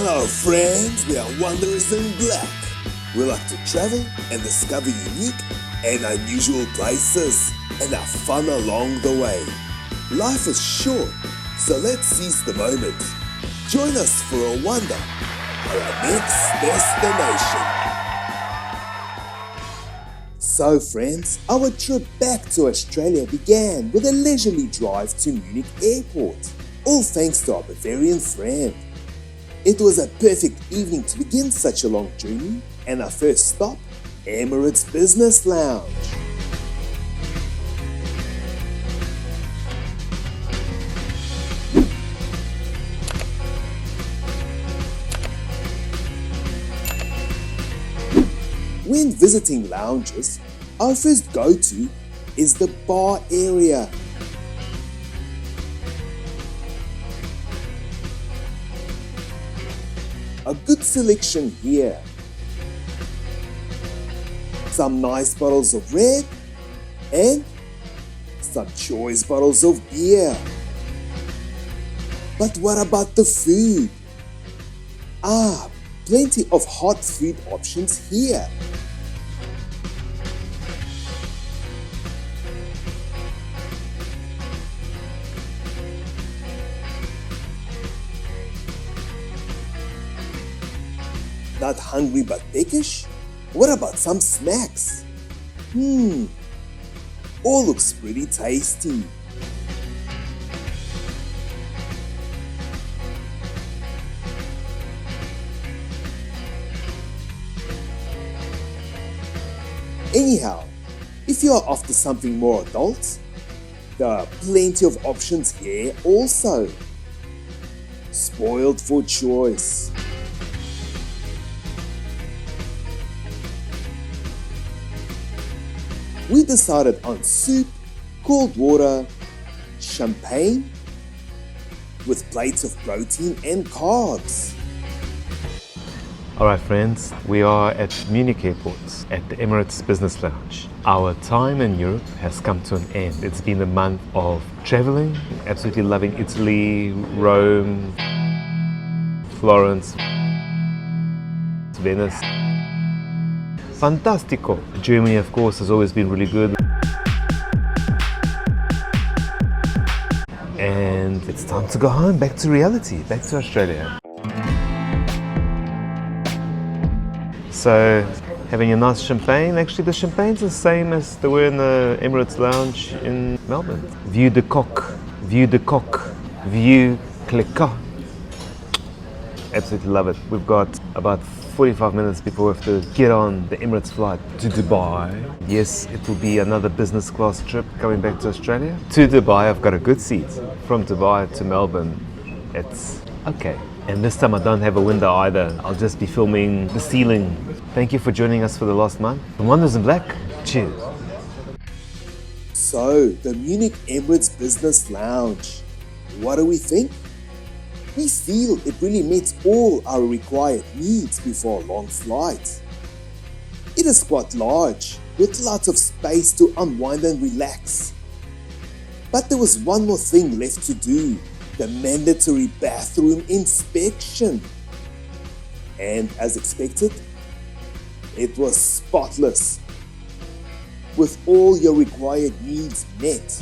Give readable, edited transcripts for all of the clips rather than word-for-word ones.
Hello friends, we are Wanderers in Black. We like to travel and discover unique and unusual places and have fun along the way. Life is short, so let's seize the moment. Join us for a wander at our next destination. So friends, our trip back to Australia began with a leisurely drive to Munich Airport, all thanks to our Bavarian friend. It was a perfect evening to begin such a long journey, and our first stop, Emirates Business Lounge. When visiting lounges, our first go-to is the bar area. A good selection here. Some nice bottles of red and some choice bottles of beer. But what about the food? Plenty of hot food options here. Not hungry but peckish? What about some snacks? All looks pretty tasty. Anyhow, if you are after something more adult, there are plenty of options here also. Spoiled for choice. We decided on soup, cold water, champagne, with plates of protein and carbs. Alright friends, we are at Munich Airport at the Emirates Business Lounge. Our time in Europe has come to an end. It's been a month of traveling, absolutely loving Italy, Rome, Florence, Venice. Fantastico! Germany, of course, has always been really good. And it's time to go home, back to reality, back to Australia. So, having a nice champagne. Actually, the champagne's the same as they were in the Emirates Lounge in Melbourne. View de coq, view de coq, view clicquot. Absolutely love it. We've got about 45 minutes before we have to get on the Emirates flight to Dubai. Yes, it will be another business class trip coming back to Australia. To Dubai, I've got a good seat. From Dubai to Melbourne, it's okay. And this time I don't have a window either. I'll just be filming the ceiling. Thank you for joining us for the last month. From Wonders in Black, cheers. So, the Munich Emirates Business Lounge. What do we think? We feel it really meets all our required needs before a long flight. It is quite large, with lots of space to unwind and relax. But there was one more thing left to do, the mandatory bathroom inspection. And as expected, it was spotless, with all your required needs met.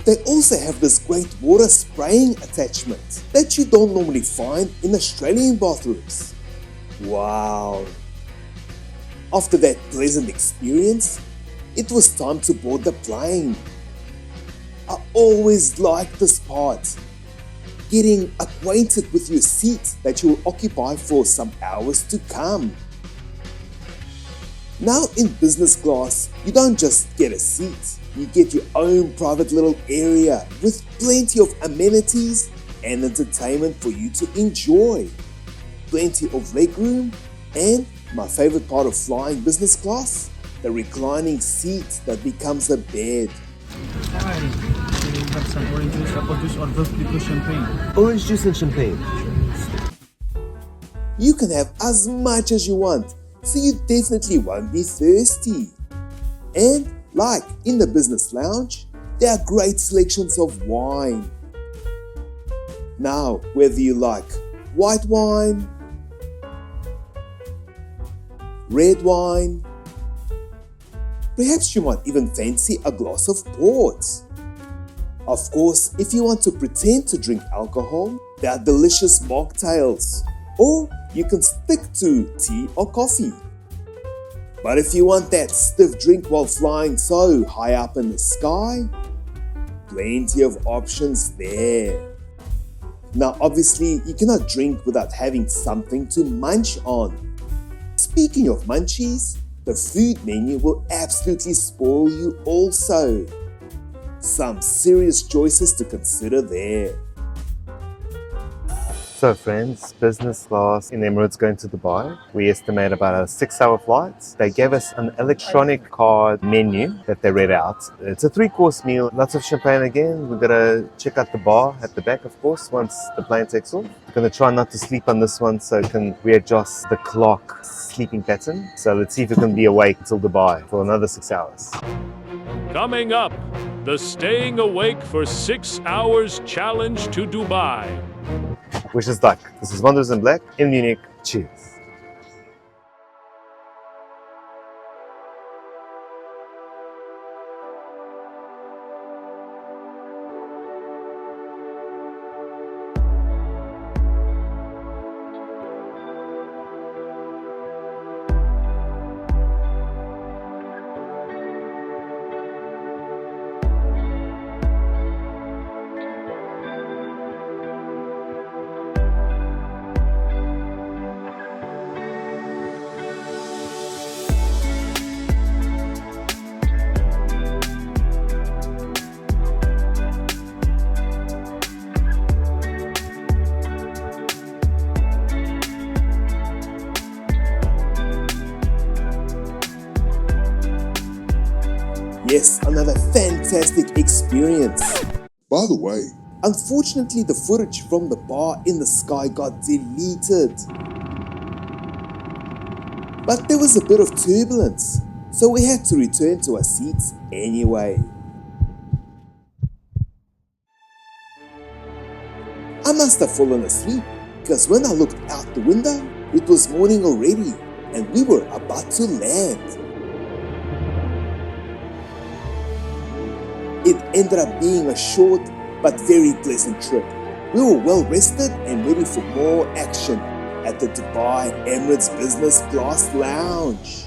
They also have this great water spraying attachment that you don't normally find in Australian bathrooms. Wow! After that pleasant experience, it was time to board the plane. I always like this part, getting acquainted with your seat that you will occupy for some hours to come. Now in business class, you don't just get a seat, you get your own private little area with plenty of amenities and entertainment for you to enjoy. Plenty of legroom and my favorite part of flying business class, the reclining seat that becomes a bed. Hi, we have some orange juice, apple juice or plus champagne. Orange juice and champagne. You can have as much as you want, so you definitely won't be thirsty. And like in the business lounge, there are great selections of wine. Now, whether you like white wine, red wine, perhaps you might even fancy a glass of port. Of course, if you want to pretend to drink alcohol, there are delicious mocktails, or you can stick to tea or coffee. But if you want that stiff drink while flying so high up in the sky, plenty of options there. Now obviously you cannot drink without having something to munch on. Speaking of munchies, the food menu will absolutely spoil you also. Some serious choices to consider there. So friends, business class in Emirates going to Dubai. We estimate about a 6-hour flight. They gave us an electronic card menu that they read out. It's a 3-course meal, lots of champagne again. We're gonna check out the bar at the back, of course, once the plane takes off. We're gonna try not to sleep on this one so it can readjust the clock sleeping pattern. So let's see if we can be awake until Dubai for another 6 hours. Coming up, the staying awake for 6 hours challenge to Dubai. Wish us luck. This is Wonders in Black in Munich. Cheers. Yes, another fantastic experience. By the way, Unfortunately, the footage from the bar in the sky got deleted. But there was a bit of turbulence, so we had to return to our seats anyway. I must have fallen asleep, because when I looked out the window, it was morning already and we were about to land. It ended up being a short but very pleasant trip. We were well rested and ready for more action at the Dubai Emirates Business Class Lounge.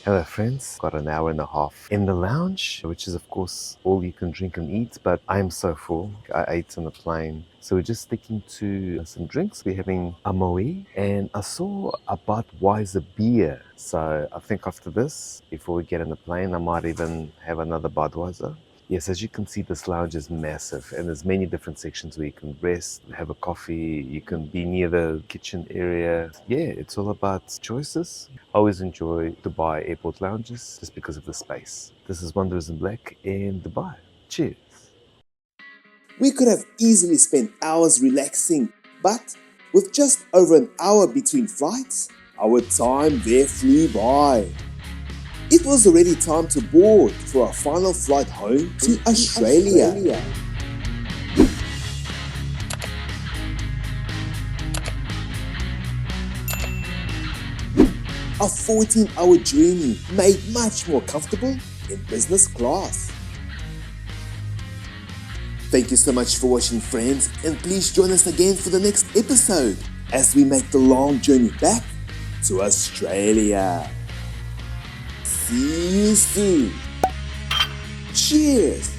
Hello friends, got an hour and a half in the lounge, which is of course all you can drink and eat, but I am so full. I ate on the plane. So we're just sticking to some drinks. We're having a moe, and I saw a Budweiser beer. So I think after this, before we get on the plane, I might even have another Budweiser. Yes, as you can see, this lounge is massive and there's many different sections where you can rest, have a coffee, you can be near the kitchen area. Yeah, it's all about choices. I always enjoy Dubai airport lounges just because of the space. This is Wonders in Black in Dubai. Cheers. We could have easily spent hours relaxing, but with just over an hour between flights, our time there flew by. It was already time to board for our final flight home to Australia. A 14-hour journey made much more comfortable in business class. Thank you so much for watching, friends, and please join us again for the next episode as we make the long journey back to Australia. See you soon. Cheers.